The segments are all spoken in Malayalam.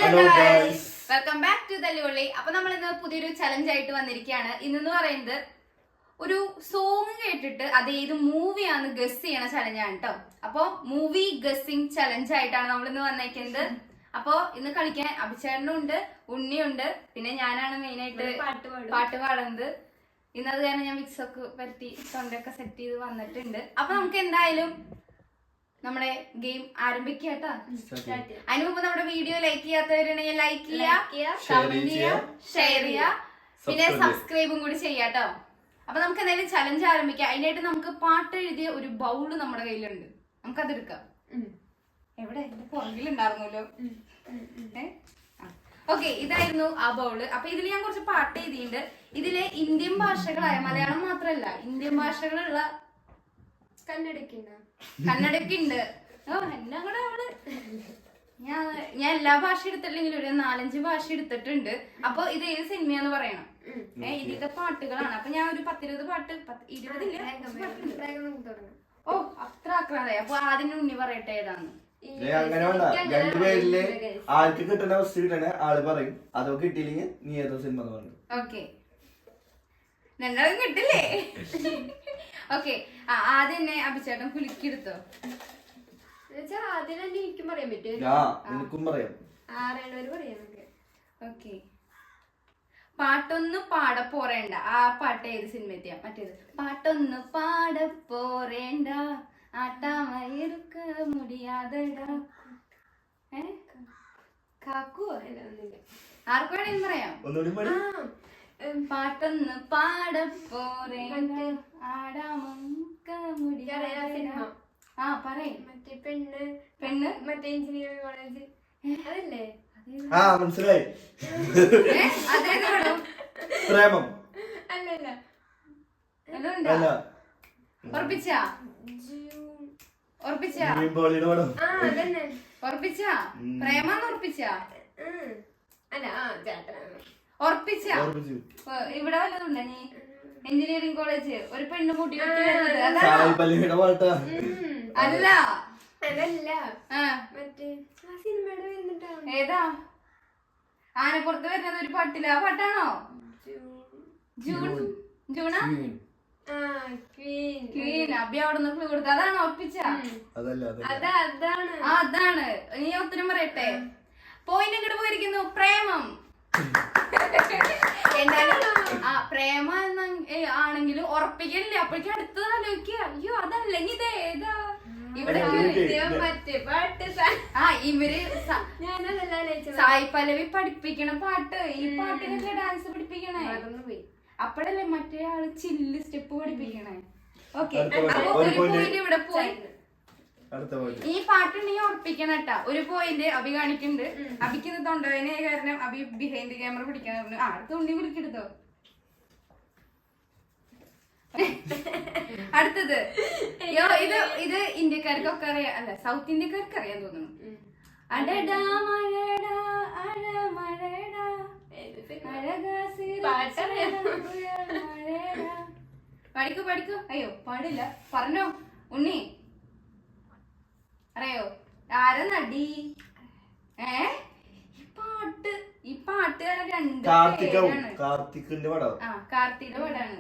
Hello guys, welcome back to Thallukolli. അപ്പൊ നമ്മൾ ഇന്ന് പുതിയൊരു ചലഞ്ച് ആയിട്ട് വന്നിരിക്കുകയാണ്. ഇന്നെന്ന് പറയുന്നത് ഒരു സോങ് കേട്ടിട്ട് അത് ഏത് മൂവിയാന്ന് ഗസ് ചെയ്യണ ചലഞ്ചാണ് കേട്ടോ. അപ്പൊ മൂവി ഗസ്സിംഗ് ചലഞ്ച് ആയിട്ടാണ് നമ്മൾ ഇന്ന് വന്നേക്കുന്നത്. അപ്പൊ ഇന്ന് കളിക്കാൻ അഭിചേട്ടനും ഉണ്ട്, ഉണ്ണിയുണ്ട്, പിന്നെ ഞാനാണ് മെയിൻ ആയിട്ട് പാട്ട് പാടുന്നത്. ഇന്നത് കാരണം ഞാൻ മിക്സ് ഒക്കെ പറ്റി തൊണ്ടൊക്കെ സെറ്റ് ചെയ്ത് വന്നിട്ടുണ്ട്. അപ്പൊ നമുക്ക് എന്തായാലും നമ്മുടെ ഗെയിം ആരംഭിക്കുക കേട്ടോ. അതിന് മുമ്പ് നമ്മുടെ വീഡിയോ ലൈക്ക് ചെയ്യാത്തവരുണ്ടെങ്കിൽ ലൈക്ക് ചെയ്യുക, കമന്റ് ചെയ്യുക, ഷെയർ ചെയ്യുക, പിന്നെ സബ്സ്ക്രൈബും കൂടി ചെയ്യാട്ടോ. അപ്പൊ നമുക്ക് എന്തായാലും ചലഞ്ച് ആരംഭിക്കാം. അതിനായിട്ട് നമുക്ക് പാട്ട് എഴുതിയ ഒരു ബൗള് നമ്മുടെ കയ്യിലുണ്ട്, നമുക്കത് എടുക്കാം. എവിടെ എന്റെ പുറകിലുണ്ടായിരുന്നല്ലോ. ഓക്കെ, ഇതായിരുന്നു ആ ബൗള്. അപ്പൊ ഇതിൽ ഞാൻ കുറച്ച് പാട്ട് എഴുതിയിട്ടുണ്ട്. ഇതിലെ ഇന്ത്യൻ ഭാഷകളായ മലയാളം മാത്രല്ല ഇന്ത്യൻ ഭാഷകളുള്ള കന്നഡക്കുണ്ട്. ഓ എന്നെ കൂടെ അവള് ഞാൻ എല്ലാ ഭാഷ എടുത്തിട്ടില്ലെങ്കിലും ഒരു 4-5 ഭാഷ എടുത്തിട്ടുണ്ട്. അപ്പൊ ഇത് ഏത് സിനിമയാന്ന് പറയണം. ഇതിന്റെ പാട്ടുകളാണ്. അപ്പൊ ഞാൻ ഒരു 10-20 പാട്ട് 20 ഓ അത്ര ആക്രാതായി. അപ്പൊ ആദ്യം ഉണ്ണി പറയട്ടെ ഏതാന്ന്. അങ്ങനെ വേണ്ട, രണ്ടുപേരില് ആൾക്ക് കിട്ടുന്ന വസ്തു കിട്ടണേ ആള് പറയും. അതൊക്കെ കിട്ടിയില്ലെങ്കിൽ നീ ഏതോ സിനിമ പറഞ്ഞു. ഓക്കെ, രണ്ടാളും കിട്ടില്ലേ? ഓക്കെ, ആദ്യം തന്നെ അഭിചേട്ടൻ കുലുക്കിയെടുത്തോ. ആദ്യം എനിക്കും പറയാൻ പറ്റും, എനിക്കും പറയാം. ഓക്കെ, പാട്ടൊന്ന് പാട പോറേണ്ട. ആ പാട്ട് ഏത് സിനിമയെത്തിയാ? മറ്റേത് പാട്ടൊന്ന് പാട പോറേണ്ട ആട്ടാമയിരുക്ക മുടിയാതെടാ. കാക്കുവോ? ആർക്കും വേണേലും പറയാം. പാട്ടൊന്ന് പാട പോറേണ്ട ആടാമക്ക മുടിയാതെടാ. ആ പറയും. മറ്റേ പെണ്ണ് മറ്റേ എഞ്ചിനീയറിംഗ് കോളേജ് അതല്ലേ? ആ മനസ്സിലായി. അതേത് പടം? പ്രേമം അല്ലല്ല, ഉറപ്പിച്ചാ? പ്രേമാന്ന് ഉറപ്പിച്ചാ? അല്ല ഉറപ്പിച്ചാ? ഇവിടെ വല്ലതുണ്ടോ? നീ എഞ്ചിനീയറിംഗ് കോളേജ് ഒരു പെണ്ണ് കൂട്ടി അല്ല അതല്ല, മറ്റേ ആ സിനിമയുടെ വരുന്നിട്ടാണ്. ഏതാ? ആനപ്പുറത്ത് വരുന്നത് ഒരു പാട്ടില്ല. ആ പാട്ടാണോ? ജൂണാ? അബി അവിടെ നിന്ന് കൊടുത്തു. അതാണ് ഉറപ്പിച്ച? അതാണ്. നീ ഉത്തരം പറയട്ടെ. പോയിന്റ് ഇങ്ങോട്ട് പോയിരിക്കുന്നു. പ്രേമം. പ്രേമ ആണെങ്കിലും ഉറപ്പിക്കലില്ലേ? അപ്പോഴേക്കും അടുത്തത് ആലോചിക്കുക. അയ്യോ അതല്ല, ഇനി ഇത് ഏതാ? ഇവിടെ മറ്റേ പാട്ട് ഇവര് സായി പല്ലവി പഠിപ്പിക്കണ പാട്ട്. ഈ പാട്ടിനൊക്കെ ഡാൻസ് പഠിപ്പിക്കണേ. അപ്പഴല്ലേ മറ്റേ ആള് ചില്ല് സ്റ്റെപ്പ് പഠിപ്പിക്കണേ. ഓക്കെ, ഇവിടെ പോയി. ഈ പാട്ടുണ്ടെങ്കിൽ ഉറപ്പിക്കണം കേട്ടാ. ഒരു പോയിന്റ് അഭി കാണിക്കുന്നുണ്ട്. അഭിക്ക് തൊണ്ടവേന കാരണം അഭി ബിഹൈൻഡ് ക്യാമറ പിടിക്കാൻ പറഞ്ഞു. അടുത്ത ഉണ്ണി വിളിക്കെടുത്തോ. അടുത്തത് ഇത് ഇന്ത്യക്കാർക്കൊക്കെ അറിയാം. അല്ല, സൗത്ത് ഇന്ത്യക്കാർക്ക് അറിയാൻ തോന്നുന്നു. അടടാ മഴടാ അഴമഴടാ പഠിക്കൂ. അയ്യോ പാടില്ല. പറഞ്ഞോ ഉണ്ണി, അറിയോ? ആരാ നടി? ഈ പാട്ട് കാർത്തിക്കിന്റെ പടം. കാർത്തിയുടെ പടാണ്.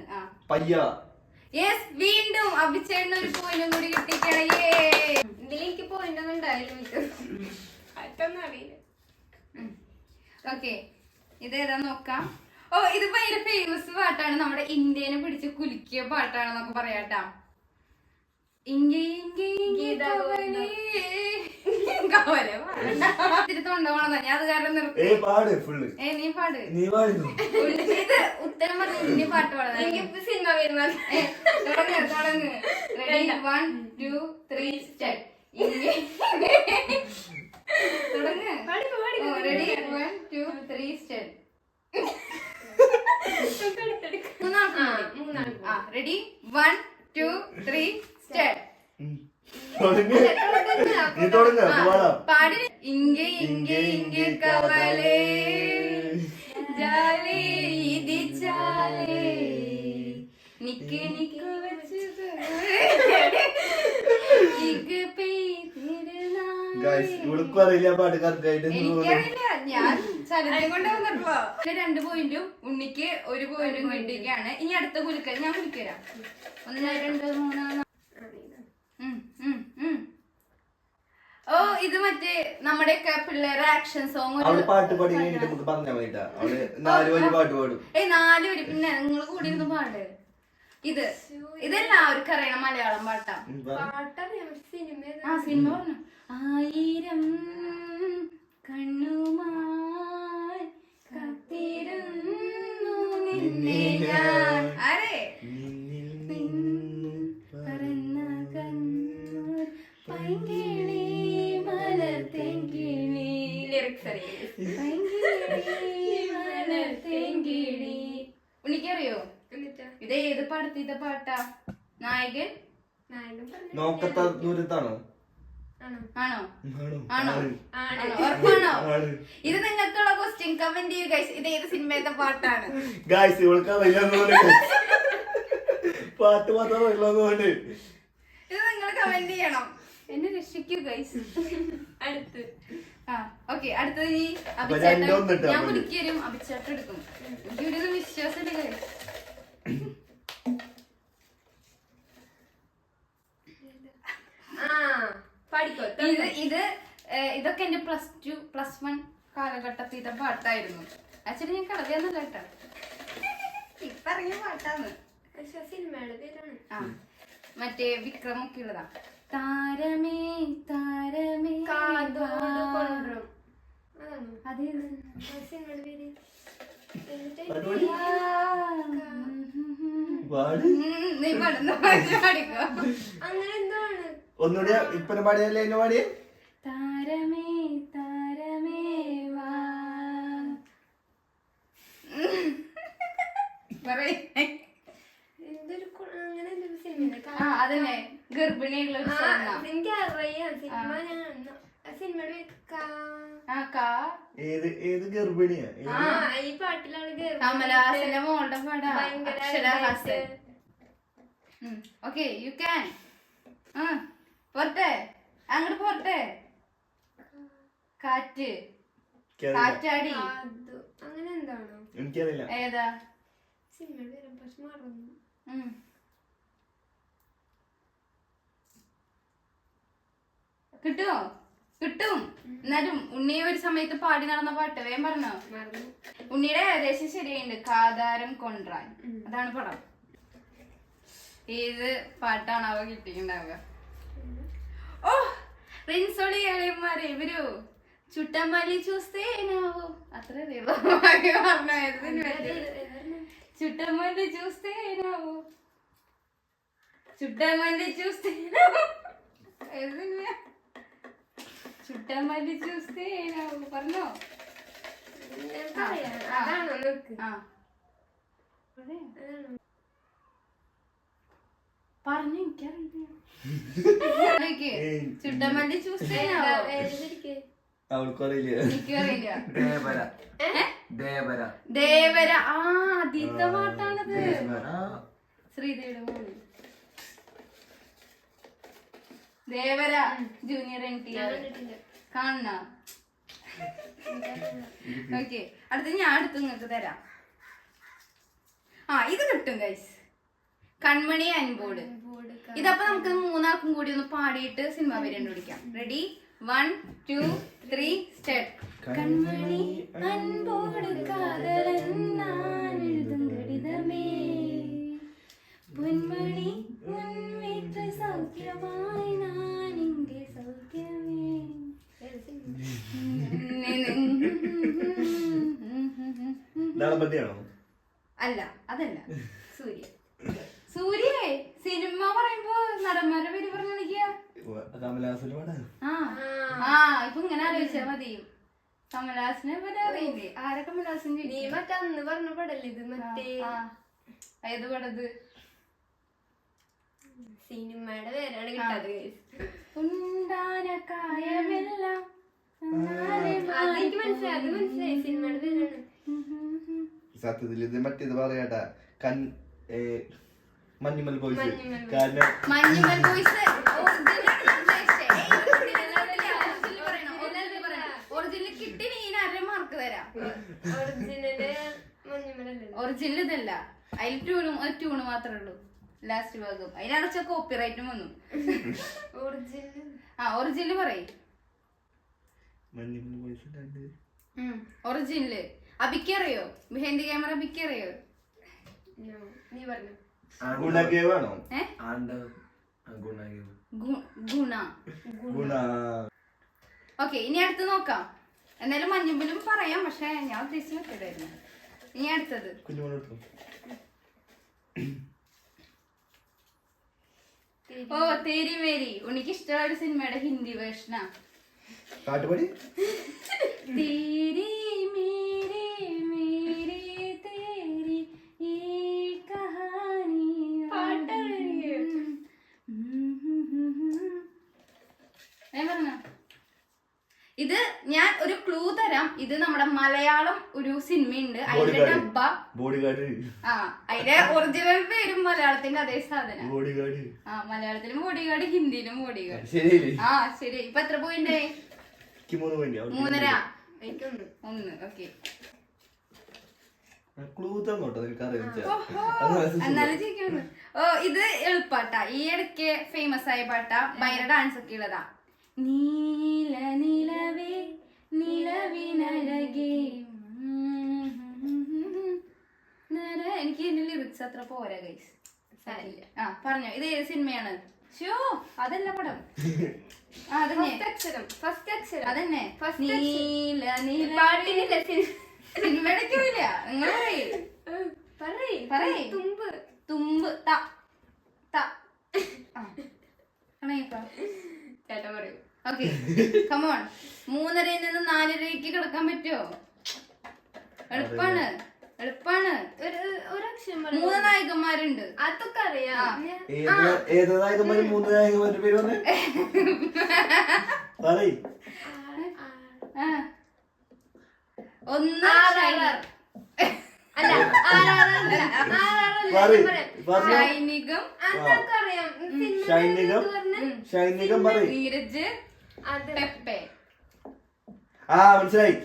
യെസ്, വീണ്ടും അഭിചേട്ടന് ഒരു പോയിന്റും കൂടി കിട്ടിക്കണേ. ഇതിലെനിക്ക് പോയിന്റ് ഒന്നും ഉണ്ടായിരുന്നു, അറിയില്ല. ഓക്കെ, ഇതേതാ നോക്കാം. ഓ, ഇത് ഭയങ്കര ഫേമസ് പാട്ടാണ്. നമ്മുടെ ഇന്ത്യനെ പിടിച്ച് കുലുക്കിയ പാട്ടാണെന്നൊക്കെ പറയാട്ടാ. തൊണ്ടോണെന്നാ ഞാൻ അത് കാരണം നിർത്തി. നീ പാട്. ഇത് ഉത്തരം പറഞ്ഞു ഇനി പാട്ട് പാടാ. സിനിമ വരുന്നത്. തുടങ്ങ്. Ready 1 2 3 start. തുടങ്ങ്. Ready 1 2 3 start. Ready 1 2 3 start. പാടി. ഇങ്ങേ ഇങ്ങേ ഇങ്ങേ കവലേ ജാലേ ഇതി ചാലേ നിക്ക് നിക്ക് വെച്ച് ഇവൾക്കും അറിയില്ല പാട്ട് കറക്റ്റായിട്ട്. എനിക്കറിയില്ല, ഞാൻ ചലഞ്ചം കൊണ്ട് വന്നിട്ടുള്ളോ. 2 പോയിന്റും ഉണ്ണിക്ക് 1 പോയിന്റും കിട്ടിയൊക്കെയാണ്. ഇനി അടുത്ത കുലുക്കൽ ഞാൻ കുലിക്കരാം. 1 2 3 4. ഓ, ഇത് മറ്റേ നമ്മുടെയൊക്കെ പിള്ളേരെ ആക്ഷൻ സോങ്. അവള് പാട്ട് പാടി കഴിഞ്ഞിട്ട് നമുക്ക് പറഞ്ഞാൽ മതിട്ടാ. അവള് 4 വരി പാട്ട് പാടും. 4 വരി. പിന്നെ നിങ്ങൾ കൂടി ഇരുന്ന് പാട്. ഇതെല്ലാവർക്കും അറിയണം മലയാളം പാട്ടാ. സിനിമ പറഞ്ഞു. 1000 കണ്ണുമായി കാത്തിരുന്നു നിന്നെ ഞാൻ. ആരേ പറന്ന കണ്ണൂർ പൈങ്കിളി മലർതെങ്കിളി. ലിറിക്സ് മലർതെങ്കിളി. ഉണ്ണിക്കറിയോ ഇത് ഏത് പടത്തിത്തെ പാട്ടാ? നായകൻ നോക്കത്ത ദൂരത്താണോ? ആണോ? ആണോ? ഉറപ്പാണോ? ഇത് നിങ്ങൾക്കുള്ള ക്വസ്റ്റ്യൻ. കമന്റ് ചെയ്യൂ ഗൈസ്. ഇത് ഏത് സിനിമയുടെ പാട്ടാണ്? ഗൈസ് ഇവൾക്ക് പാട്ട് മാത്രം അറിയില്ലെന്നുകൊണ്ട് ഇത് നിങ്ങൾ കമന്റ് ചെയ്യണം. എന്നെ രക്ഷിക്കൂ ഗൈസ്. അടുത്ത് ഓക്കെ. അടുത്തത് ഈ അഭിച്ചേട്ടൻ. ഞാൻ കുടിക്കരും അഭിച്ചേട്ടൻ എടുക്കും. എനിക്കൊരു വിശ്വാസം ഗൈസ്. ഇതൊക്കെ എന്റെ +2 +1 കാലഘട്ടത്തിലെ പാട്ടായിരുന്നു. ആക്ച്വലി ഞാൻ കടകയൊന്നുമല്ല കേട്ടോ, ഇപ്പൊ ഇറങ്ങിയ പാട്ടാണ്. സിനിമയുടെ പേരാണ്. മറ്റേ വിക്രമൊക്കെ ഉള്ളതാ. താരമേ താരമേ അതേ സിനിമയുടെ പേര് നീ പാടുന്ന പാടിക്കോ. അങ്ങനെ എന്താണ് ഒന്നുകൂടി ഇപ്പൊ പാടിയല്ലേ എന്നെ പാടിയേ? താരമേ താരമേ വാ. എന്തൊരു അങ്ങനെ എന്തൊരു സിനിമ. അതന്നെ ഗർഭിണിയുള്ള എനിക്കറിയാം സിനിമ. ഞാൻ സിനിമയുടെ ഏത് ഗർഭിണിയാ? ഈ പാട്ടിലാണ് കമലഹാസന്റെ മോളുടെ പാടാ. അക്ഷരഹാസൻ. Okay you can. പോട്ടെ അങ്ങോട്ട് പോട്ടെ. കാറ്റ് കാറ്റാടി അങ്ങനെ എന്താണോ? എനിക്കറിയില്ല ഏതാ സിനിമയുടെ പേര്. പക്ഷെ മറന്നു. കിട്ടുമോ? കിട്ടും. എന്നാലും ഉണ്ണിയെ ഒരു സമയത്ത് പാടി നടന്ന പാട്ട് വേഗം പറഞ്ഞോ. ഉണ്ണിയുടെ ഏകദേശം ശരിയുണ്ട്. കാതാരം കൊണ്ട്രാൻ, അതാണ് പടം. ഏത് പാട്ടാണ് അവ കിട്ടിയിട്ടുണ്ടാവുക? ഓ, റിൻസോളി അളിയന്മാരെ ഇവരു ചുട്ടമല്ലി ചൂസ്തേനാവോ. അത്ര ചുട്ടമല്ലി ചൂസ്തേനാവോ. ചുട്ടമല്ലി ചൂസ്തേനാവോ. ചുട്ടമല്ലി ചൂസ്തേനാവോ പറഞ്ഞോ. പറഞ്ഞു എനിക്കറിയില്ല. ചുട്ടമല്ലി ചൂസ്തേനാവോ. അവൾക്കറിയില്ല. എനിക്കറിയില്ല. ദേവര. ദേവര. ആദ്യത്തെ പാട്ടാണത്. ശ്രീദേവിയുടെ മോള് ദേവര. ജൂനിയർ NTR കാണണ. ഓക്കെ, അടുത്ത് ഞാൻ അടുത്ത് നിങ്ങൾക്ക് തരാം. ഇത് കിട്ടും ഗൈസ്. കൺമണി അൻപോട്. ഇതപ്പൊ നമുക്ക് 3 കൂടി ഒന്ന് പാടിയിട്ട് സിനിമ പേര് കണ്ടുപിടിക്കാം. Ready 1 2 3 start. കൺമണി അൻപോട് കാതലൻ ഞാൻ എഴുതും ഗണിതമേ പൊന്മണി മുൻവീട്ടിൽ സൗഖ്യമായി ഞാൻ ഇங்கே സൗഖ്യമേ. അല്ല, അതല്ല. സൂര്യ. സൂര്യേ സിനിമ പറയുമ്പോ നടന്മാരുടെ പേര് പറഞ്ഞു കളിക്കുക. ഇപ്പൊ ഇങ്ങനെ ആലോചിച്ചാ മതി. കമലഹാസനെ പോലെ അറിയില്ലേ? ആരെ കമലഹാസൻ? നീ മറ്റേ അന്ന് പറഞ്ഞ പടല്ലേ ഇത്? മറ്റേ ഏത് പടത്? സിനിമയുടെ പേരാണ് കിട്ടാതെ. അതെനിക്ക് മനസ്സിലായി. അത് മനസ്സിലായി. സിനിമയുടെ പേരാണ്. സത്യത്തിൽ ഇത് മറ്റേത് പറയാട്ടാ. മഞ്ഞുമൽ ബോയ്സ്. കാരണം മഞ്ഞുമൽ ബോയ്സ് തരാം. ഒറിജിനല് മഞ്ഞുമലല്ലേ? ഒറിജിനൽ ഇതല്ല, അതിൽ ട്യൂണ് മാത്രമേ ഉള്ളൂ ലാസ്റ്റ് ഭാഗം. അതിനടച്ച കോപ്പിറൈറ്റും വന്നു. ഒറിജിനൽ ഒറിജിനൽ പറയും. ഒറിജിനല് അബിക്കറിയോ? മെഹന്തി ക്യാമറ അബിക്കറിയോ? നീ പറഞ്ഞു. ഗുണകേവാണോ? ഗുണ. ഓക്കെ, ഇനി അടുത്ത് നോക്കാം. എന്തായാലും മഞ്ഞുമ്പലും പറയാം, പക്ഷെ ഞാൻ ഉദ്ദേശിച്ച് വെക്കണ്ടായിരുന്നു. ഇനി അടുത്തത് ഓ തേരി മേരി. ഉണിക്ക് ഇഷ്ടമുള്ള ഒരു സിനിമയുടെ ഹിന്ദി വേർഷനാ. കാട്ടുപടി. തേരി മേരി മേരി തേരി ഈ കഹാനി. ഇത് ഞാൻ ഒരു ക്ലൂ തരാം. ഇത് നമ്മുടെ മലയാളം ഒരു സിനിമയുണ്ട്, അതിന്റെ ഡബ്ബ. അതിന്റെ ഒറിജിനൽ പേരും മലയാളത്തിന്റെ അതേ സാധനം. മലയാളത്തിലും ബോഡിഗാർഡ്, ഹിന്ദിയിലും ബോഡിഗാർഡ്. ശരി. ഇപ്പൊ എത്ര പോയിന്റ്? 3.5. ഒന്ന്. ഓക്കെ, എന്നാലും ചോദിക്കുന്നു. ഇത് എളുപ്പാട്ടാ. ഈ ഇടയ്ക്ക് ഫേമസ് ആയ പാട്ടാ, ഭയങ്കര ഡാൻസ് ഒക്കെ ഉള്ളതാ. നീല നിലവേ നിലവിനഴകേ. എനിക്ക് ഇതിന്റെ ലിറിക്സ് അത്ര പോരാ ഗൈസ്. പറഞ്ഞോ, ഇത് ഏത് സിനിമയാണ്? ഷോ അതല്ല പടം. ഫസ്റ്റ് അക്ഷരം അതന്നെ. നീല നില സിനിമയില്ല. നിങ്ങൾ പറയേ. തുമ്പ്. ചേട്ടാ പറയൂ. Okay, come on. 3:30 നിന്ന് 4:30 കിടക്കാൻ പറ്റുമോ? എളുപ്പാണ്. ഒരു അക്ഷരം 3 നായകന്മാരുണ്ട്. അതൊക്കെ അറിയാം. ഏത് നായകന്മാര്? 3 നായകന്മാരുടെ പേര് പറഞ്ഞേ. ഒന്ന് ഷൈനികം പറയും. നീരജ്, പെപ്പെ. മനസ്സിലായി.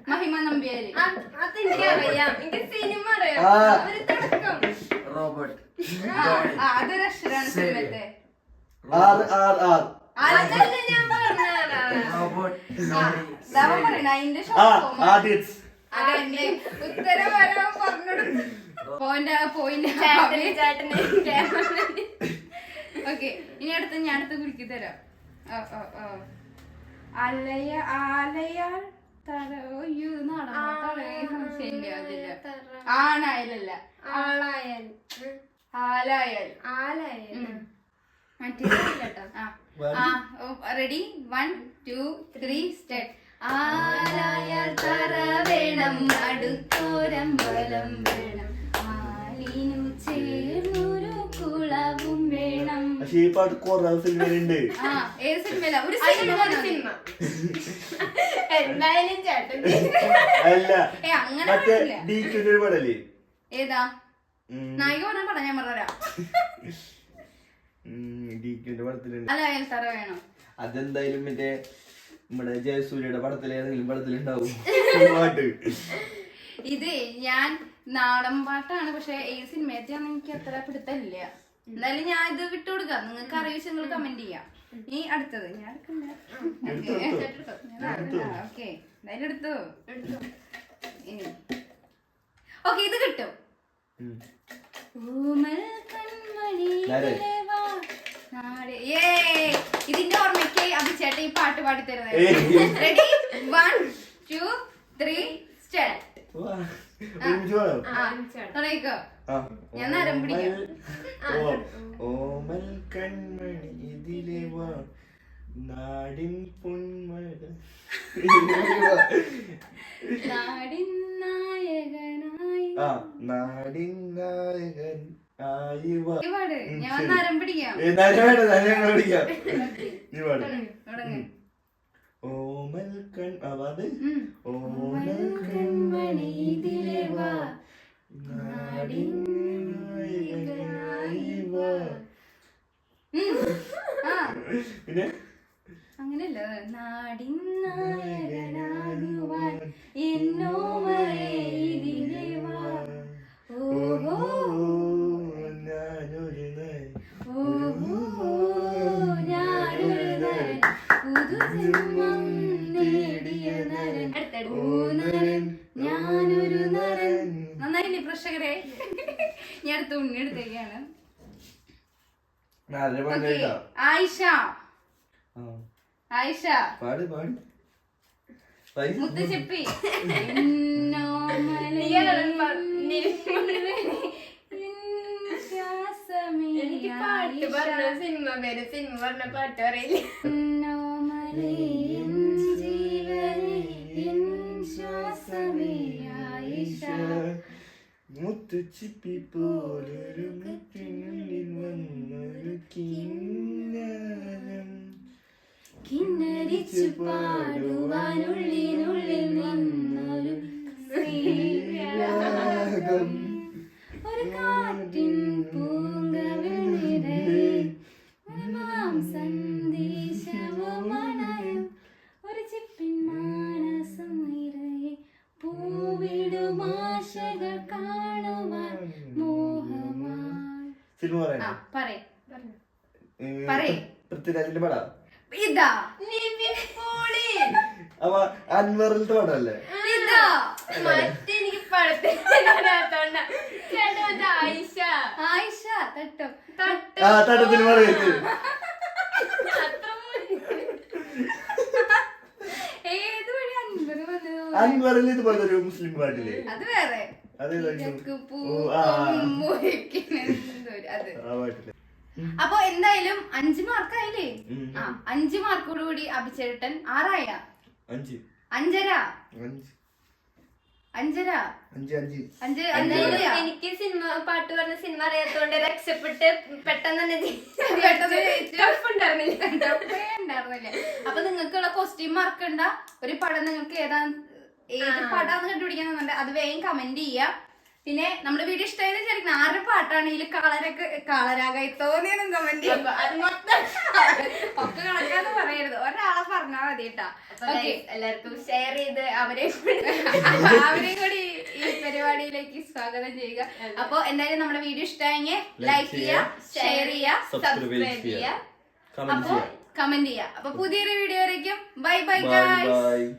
മഹിമ നമ്പ്യാര്. അതെനിക്കറിയാം. എനിക്ക് സിനിമ അറിയാം. ഒരു തുടക്കം. റോബർട്ട്. അതൊരു അക്ഷരാണ് സിനിമത്തെ. അതല്ല ഞാൻ പറഞ്ഞ ഉത്തരം വരാൻ പറഞ്ഞെടുത്തു. ഓക്കെ, ഇനി ഞാൻ അടുത്ത് കുടുക്കി തരാം. ആലയാൽ ആണായാലല്ല, ആലായാൽ. റെഡി? 1 2 3 സ്റ്റാർട്ട്. ആലായാൽ തറ വേണം, അടുത്തോരമ്പലം വേണം, ആലിനു ചേർന്നൊരു കുളവും വേണം. പക്ഷേ ഈ പാട്ട് കുറേ സിനിമയുണ്ട്. ഏത് സിനിമയില? ഒരു സിനിമ. എന്തായാലും ചേട്ടൻ അല്ല, അങ്ങനെ പടല്ലേ? ഏതാ നായിക പറഞ്ഞ പടം? ഞാൻ പറഞ്ഞുതരാം. ആലായാൽ തറ വേണം. അതെന്തായാലും മറ്റേ നമ്മുടെ ജയസൂര്യയുടെ പടത്തിലെ ഏതെങ്കിലും പടത്തിലുണ്ടാവും പാട്ട്. ഇത് ഞാൻ നാടൻ പാട്ടാണ്, പക്ഷെ ഏത് സിനിമയത്തെയാണെന്ന് എനിക്ക് അത്ര പിടുത്തമില്ല. എന്തായാലും ഞാൻ ഇത് വിട്ടുകൊടുക്കാം. നിങ്ങൾക്ക് അറിയിച്ച് നിങ്ങൾ കമന്റ് ചെയ്യാം. ഇനി അടുത്തത് ഞാൻ ഓക്കെ, എന്തായാലും എടുത്തു. ഓക്കെ, ഇത് കിട്ടും. ഇതിന്റെ ഓർമ്മയ്ക്ക് അഭിചേട്ടൻ ഈ പാട്ട് പാടി തരുന്നത്. റെഡി? 1 2 3 സ്റ്റാർട്ട്. തുടങ്ങിക്കോ. ഞാൻ നരം പിടിക്കാം. ഓമൽ കൺമണി ഇതിലെ വാ, നാടിൻ പൊന്മഴ, നാടിൻ നായകനായി. നാടിൻ നായകൻ ആയി വാ. ഞാൻ നരം പിടിക്കാം. ഓമൽ കൺ അത് ഓമൽ കൺമണി ഇതിലെ വാ, നാടിൻ നായകനായി വാ. പിന്നെ അങ്ങനെയല്ല, നാടിൻ നായകനാകുവാൻ എന്നോമലേ ഇതിലെ വാ. ഓഹോ ഞാനൊരു നരൻ, പുതുജന്മം നേടിയ നരൻ, ഓ നരൻ ഞാനൊരു നരൻ. നന്നായില്ലേ പ്രേക്ഷകരെ? ഞാൻ അടുത്ത ഉണ്ണി എടുത്തേക്കാണ്. ആയിഷ ആയിഷ മുത്തുചെപ്പി എനിക്ക് പാട്ട് പറഞ്ഞ സിനിമ പേര് സിനിമ പറഞ്ഞ പാട്ട് അറിയില്ല. മുത്തുച്ചിപ്പി പോലൊരു മുത്തിനുള്ളിൽ വന്നൊരു കിന്നരം കിന്നരിച്ചു പാടുവാനുള്ളിനുള്ളിൽ നിന്നൊരു ശ്രീരാഗം, ഒരു കാറ്റിൻ പൂങ്കവിൽ നിറയെ ഒരു സന്ദേശവുമണയും, ഒരു ചിപ്പിൻ മാനസം നിറയെ പൂവിടുമാശകൾ കാണുവാൻ മോഹമായി. സിനിമ പൃഥ്വിരാജിന്റെ പടാ ഇതാ അപ്പൊ അൻവറിലത്തെ പടല്ലേ ഇതാ മറ്റെനിക്ക് പടത്തിൽ ആയിഷ ആയിഷ തട്ടോ ആ തട്ടത്തിന് പറയുന്നത് ഏത് വഴി അൻപത് വന്നത്? അൻവറിൽ ഇതുപോലത്തെ ഒരു മുസ്ലിം പാട്ടില്ലേ? അത് വേറെ അതേതായിരുന്നു? അത്. അപ്പൊ എന്തായാലും 5 മാർക്കായില്ലേ? 5 മാർക്കോടുകൂടി അഭിചേട്ടൻ 6 5.5 എനിക്ക് സിനിമ പാട്ട് പറഞ്ഞ സിനിമ അറിയാത്തോണ്ട് രക്ഷപ്പെട്ട് പെട്ടെന്ന് തന്നെ ഉണ്ടായിരുന്നില്ല. അപ്പൊ നിങ്ങൾക്കുള്ള ക്വസ്റ്റ്യൻ മാർക്ക് ഉണ്ട ഒരു പടം നിങ്ങൾക്ക് ഏത് പടാന്ന് കണ്ടുപിടിക്കാന്നുണ്ട്, അത് വേഗം കമന്റ് ചെയ്യാം. പിന്നെ നമ്മുടെ വീഡിയോ ഇഷ്ടമായി വിചാരിക്കണം. ആരുടെ പാട്ടാണ് ഇതിൽ കളരാകായി തോന്നിയെന്നും കമന്റ് ചെയ്യാം. അത് മൊത്തം ഒക്കെ കണക്കാന്ന് പറയരുത്, ഒരാളെ പറഞ്ഞാൽ മതി കേട്ടാ. എല്ലാവർക്കും ഷെയർ ചെയ്ത് അവരെയും കൂടി ഈ പരിപാടിയിലേക്ക് സ്വാഗതം ചെയ്യുക. അപ്പൊ എന്തായാലും നമ്മുടെ വീഡിയോ ഇഷ്ടമായെങ്കിൽ ലൈക്ക് ചെയ്യുക, ഷെയർ ചെയ്യുക, സബ്സ്ക്രൈബ് ചെയ്യുക, അപ്പൊ കമന്റ് ചെയ്യുക. അപ്പൊ പുതിയൊരു വീഡിയോ വരയ്ക്കും. Bye bye guys.